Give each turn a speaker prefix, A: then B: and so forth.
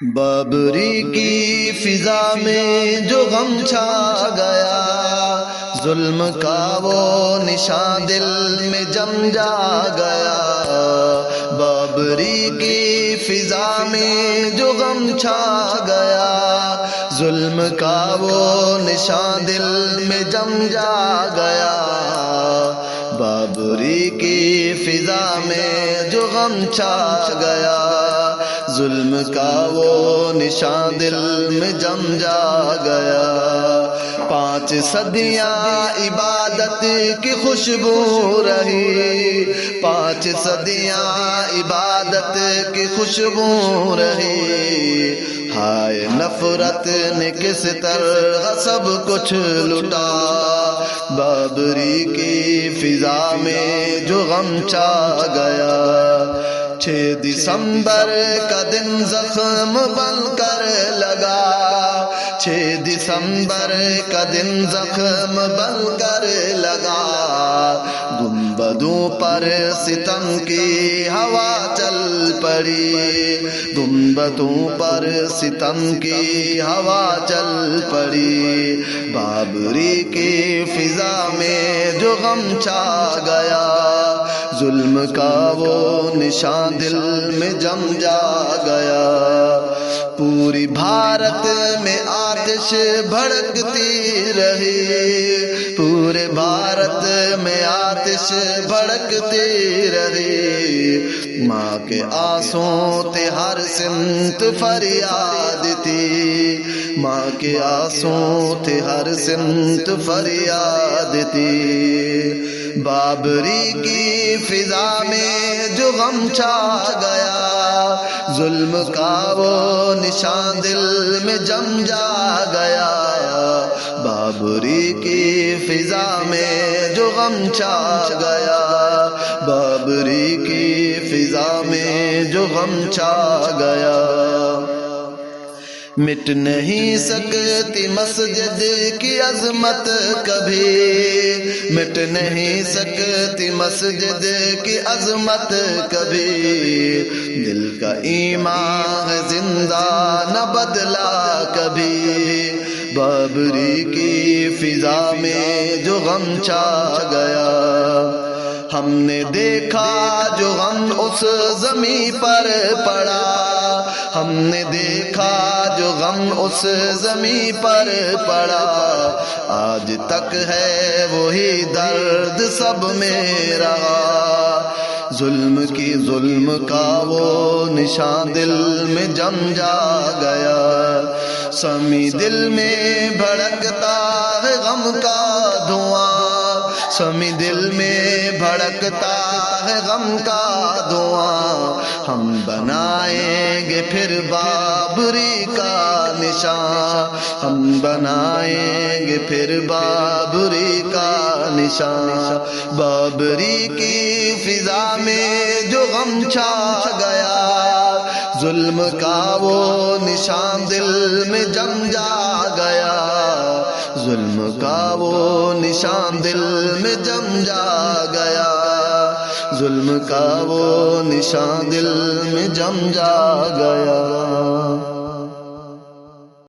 A: بابری کی فضا میں جو غم چھا گیا، ظلم کا وہ نشان دل میں جم جا گیا۔ بابری کی فضا میں جو غم چھا گیا، ظلم کا وہ نشان دل میں جم جا گیا۔ بابری کی فضا میں جو غم چھا گیا، ظلم کا وہ نشان دل میں جم جا گیا۔ 5 صدیاں عبادت کی خوشبو رہی، 5 صدیاں عبادت کی خوشبو رہی۔ ہائے نفرت نے کس طرح سب کچھ لٹا، بابری کی فضا میں جو غم چھا گیا۔ 6 دسمبر کا دن زخم بن کر لگا، 6 دسمبر کا دن زخم بن کر لگا۔ گنبدوں پر ستم کی ہوا چل پڑی، گنبدوں پر ستم کی ہوا چل پڑی۔ بابری کی فضا میں جو غم چھا گیا، ظلم کا وہ نشان دل میں جم جا گیا۔ پوری بھارت میں آتش بھڑکتی رہی، پورے بھارت میں آتش بھڑکتی رہی۔ ماں کے آنسوں تھے ہر سمت فریاد تھی، ماں کے آنسوں تھے ہر سمت فریاد تھی۔ بابری کی فضا میں جو غم چھا گیا، ظلم کا وہ نشان دل میں جم جا گیا۔ بابری کی فضا میں جو غم چھا گیا، بابری کی فضا میں جو غم چھا گیا۔ مٹ نہیں سکتی مسجد کی عظمت کبھی، مٹ نہیں سکتی مسجد کی عظمت کبھی۔ دل کا ایمان زندہ نہ بدلا کبھی، بابری کی فضا میں جو غم چھا گیا۔ ہم نے دیکھا جو غم اس زمیں پر پڑا، ہم نے دیکھا جو غم اس زمیں پر پڑا۔ آج تک ہے وہی درد سب میں رہا، ظلم کا وہ نشان دل میں جم جا گیا۔ سمی دل میں بھڑکتا ہے غم کا دھواں، سمی دل میں بھڑکتا ہے غم کا دھواں۔ ہم بنائیں گے پھر بابری کا نشان، ہم بنائیں گے پھر بابری کا نشان۔ بابری کی فضا میں جو غم چھا گیا، ظلم کا وہ نشان دل میں جم جا گیا، ظلم کا وہ نشان دل میں جم جا گیا، ظلم کا وہ نشان دل میں جم جا گیا۔